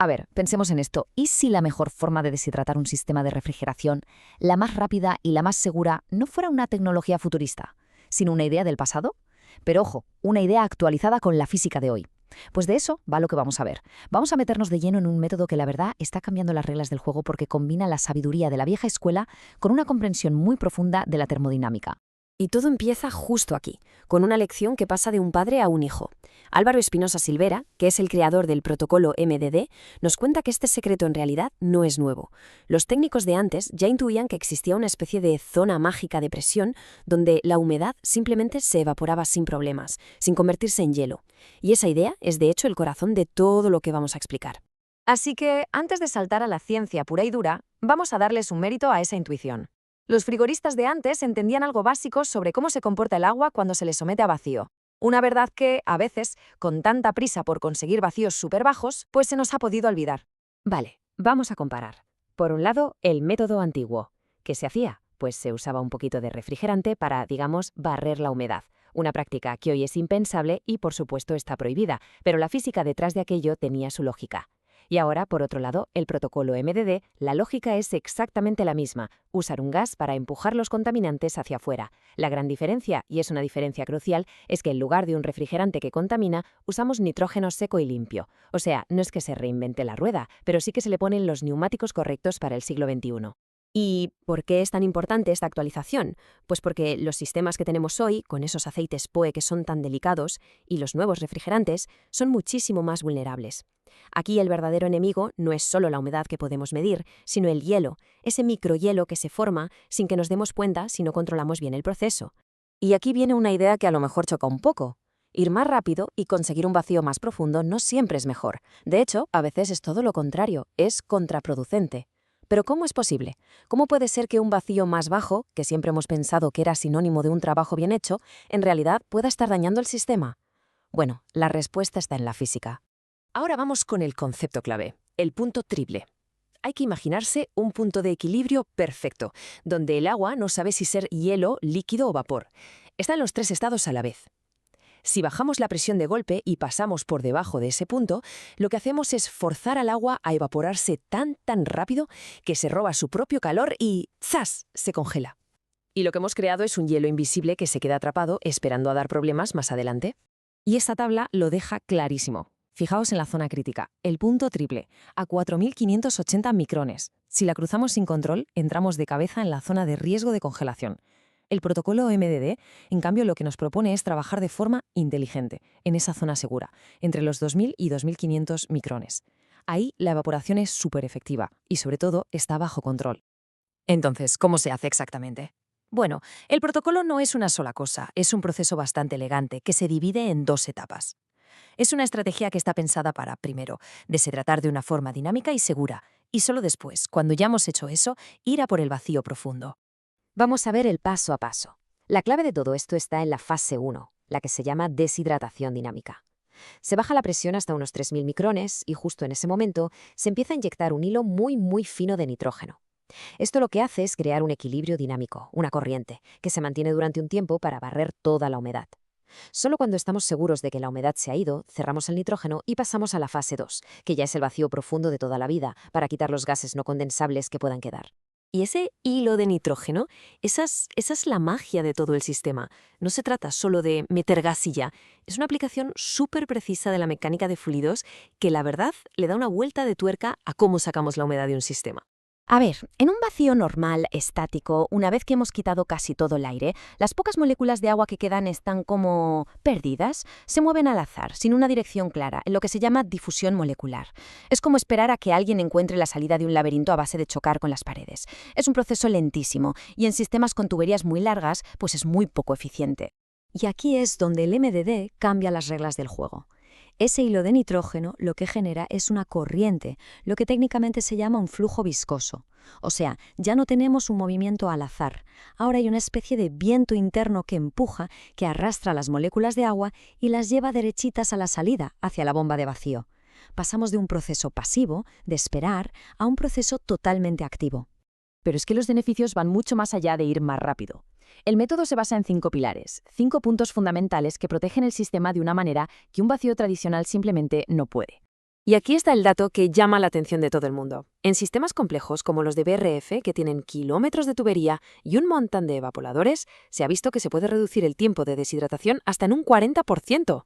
A ver, pensemos en esto. ¿Y si la mejor forma de deshidratar un sistema de refrigeración, la más rápida y la más segura, no fuera una tecnología futurista, sino una idea del pasado? Pero ojo, una idea actualizada con la física de hoy. Pues de eso va lo que vamos a ver. Vamos a meternos de lleno en un método que la verdad está cambiando las reglas del juego porque combina la sabiduría de la vieja escuela con una comprensión muy profunda de la termodinámica. Y todo empieza justo aquí, con una lección que pasa de un padre a un hijo. Álvaro Espinosa Silvera, que es el creador del protocolo MDD, nos cuenta que este secreto en realidad no es nuevo. Los técnicos de antes ya intuían que existía una especie de zona mágica de presión donde la humedad simplemente se evaporaba sin problemas, sin convertirse en hielo. Y esa idea es de hecho el corazón de todo lo que vamos a explicar. Así que, antes de saltar a la ciencia pura y dura, vamos a darles un mérito a esa intuición. Los frigoristas de antes entendían algo básico sobre cómo se comporta el agua cuando se le somete a vacío. Una verdad que, a veces, con tanta prisa por conseguir vacíos súper bajos, pues se nos ha podido olvidar. Vale, vamos a comparar. Por un lado, el método antiguo. ¿Qué se hacía? Pues se usaba un poquito de refrigerante para, digamos, barrer la humedad. Una práctica que hoy es impensable y, por supuesto, está prohibida, pero la física detrás de aquello tenía su lógica. Y ahora, por otro lado, el protocolo MDD, la lógica es exactamente la misma, usar un gas para empujar los contaminantes hacia afuera. La gran diferencia, y es una diferencia crucial, es que en lugar de un refrigerante que contamina, usamos nitrógeno seco y limpio. O sea, no es que se reinvente la rueda, pero sí que se le ponen los neumáticos correctos para el siglo XXI. ¿Y por qué es tan importante esta actualización? Pues porque los sistemas que tenemos hoy, con esos aceites POE que son tan delicados, y los nuevos refrigerantes, son muchísimo más vulnerables. Aquí el verdadero enemigo no es solo la humedad que podemos medir, sino el hielo, ese microhielo que se forma sin que nos demos cuenta si no controlamos bien el proceso. Y aquí viene una idea que a lo mejor choca un poco. Ir más rápido y conseguir un vacío más profundo no siempre es mejor. De hecho, a veces es todo lo contrario, es contraproducente. Pero ¿cómo es posible? ¿Cómo puede ser que un vacío más bajo, que siempre hemos pensado que era sinónimo de un trabajo bien hecho, en realidad pueda estar dañando el sistema? Bueno, la respuesta está en la física. Ahora vamos con el concepto clave, el punto triple. Hay que imaginarse un punto de equilibrio perfecto, donde el agua no sabe si ser hielo, líquido o vapor. Está en los tres estados a la vez. Si bajamos la presión de golpe y pasamos por debajo de ese punto, lo que hacemos es forzar al agua a evaporarse tan rápido que se roba su propio calor y ¡zas!, se congela. Y lo que hemos creado es un hielo invisible que se queda atrapado esperando a dar problemas más adelante. Y esta tabla lo deja clarísimo. Fijaos en la zona crítica, el punto triple, a 4.580 micrones. Si la cruzamos sin control, entramos de cabeza en la zona de riesgo de congelación. El protocolo MDD, en cambio, lo que nos propone es trabajar de forma inteligente, en esa zona segura, entre los 2.000 y 2.500 micrones. Ahí la evaporación es súper efectiva y, sobre todo, está bajo control. Entonces, ¿cómo se hace exactamente? Bueno, el protocolo no es una sola cosa, es un proceso bastante elegante que se divide en dos etapas. Es una estrategia que está pensada para, primero, deshidratar de una forma dinámica y segura, y solo después, cuando ya hemos hecho eso, ir a por el vacío profundo. Vamos a ver el paso a paso. La clave de todo esto está en la fase 1, la que se llama deshidratación dinámica. Se baja la presión hasta unos 3.000 micrones y justo en ese momento se empieza a inyectar un hilo muy fino de nitrógeno. Esto lo que hace es crear un equilibrio dinámico, una corriente, que se mantiene durante un tiempo para barrer toda la humedad. Solo cuando estamos seguros de que la humedad se ha ido, cerramos el nitrógeno y pasamos a la fase 2, que ya es el vacío profundo de toda la vida, para quitar los gases no condensables que puedan quedar. Y ese hilo de nitrógeno, esa es la magia de todo el sistema. No se trata solo de meter gas y ya. Es una aplicación súper precisa de la mecánica de fluidos que, la verdad, le da una vuelta de tuerca a cómo sacamos la humedad de un sistema. A ver, en un vacío normal, estático, una vez que hemos quitado casi todo el aire, las pocas moléculas de agua que quedan están como perdidas, se mueven al azar, sin una dirección clara, en lo que se llama difusión molecular. Es como esperar a que alguien encuentre la salida de un laberinto a base de chocar con las paredes. Es un proceso lentísimo y en sistemas con tuberías muy largas, pues es muy poco eficiente. Y aquí es donde el MDD cambia las reglas del juego. Ese hilo de nitrógeno lo que genera es una corriente, lo que técnicamente se llama un flujo viscoso. O sea, ya no tenemos un movimiento al azar. Ahora hay una especie de viento interno que empuja, que arrastra las moléculas de agua y las lleva derechitas a la salida, hacia la bomba de vacío. Pasamos de un proceso pasivo, de esperar, a un proceso totalmente activo. Pero es que los beneficios van mucho más allá de ir más rápido. El método se basa en 5 pilares, 5 puntos fundamentales que protegen el sistema de una manera que un vacío tradicional simplemente no puede. Y aquí está el dato que llama la atención de todo el mundo. En sistemas complejos como los de BRF, que tienen kilómetros de tubería y un montón de evaporadores, se ha visto que se puede reducir el tiempo de deshidratación hasta en un 40%.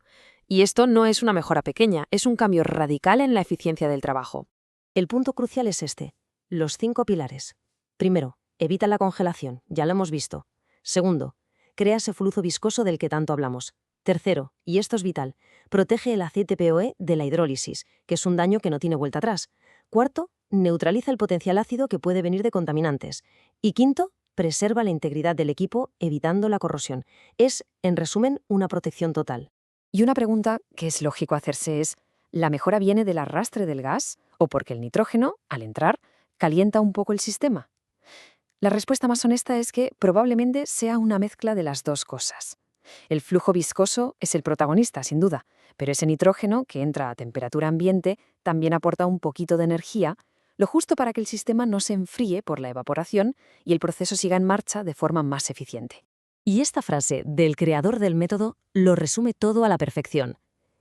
Y esto no es una mejora pequeña, es un cambio radical en la eficiencia del trabajo. El punto crucial es este: los 5 pilares. Primero, evita la congelación, ya lo hemos visto. Segundo, crea ese flujo viscoso del que tanto hablamos. Tercero, y esto es vital, protege el aceite POE de la hidrólisis, que es un daño que no tiene vuelta atrás. Cuarto, neutraliza el potencial ácido que puede venir de contaminantes. Y quinto, preserva la integridad del equipo evitando la corrosión. Es, en resumen, una protección total. Y una pregunta que es lógico hacerse es, ¿la mejora viene del arrastre del gas o porque el nitrógeno, al entrar, calienta un poco el sistema? La respuesta más honesta es que probablemente sea una mezcla de las dos cosas. El flujo viscoso es el protagonista, sin duda, pero ese nitrógeno, que entra a temperatura ambiente, también aporta un poquito de energía, lo justo para que el sistema no se enfríe por la evaporación y el proceso siga en marcha de forma más eficiente. Y esta frase del creador del método lo resume todo a la perfección.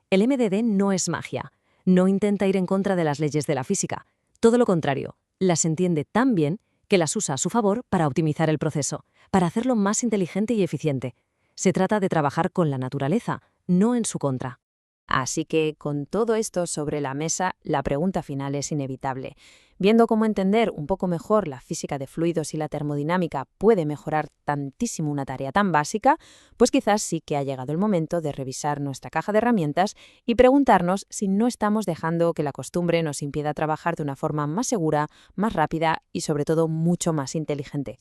El MDD no es magia, no intenta ir en contra de las leyes de la física. Todo lo contrario, las entiende tan bien que las usa a su favor para optimizar el proceso, para hacerlo más inteligente y eficiente. Se trata de trabajar con la naturaleza, no en su contra. Así que, con todo esto sobre la mesa, la pregunta final es inevitable. Viendo cómo entender un poco mejor la física de fluidos y la termodinámica puede mejorar tantísimo una tarea tan básica, pues quizás sí que ha llegado el momento de revisar nuestra caja de herramientas y preguntarnos si no estamos dejando que la costumbre nos impida trabajar de una forma más segura, más rápida y sobre todo mucho más inteligente.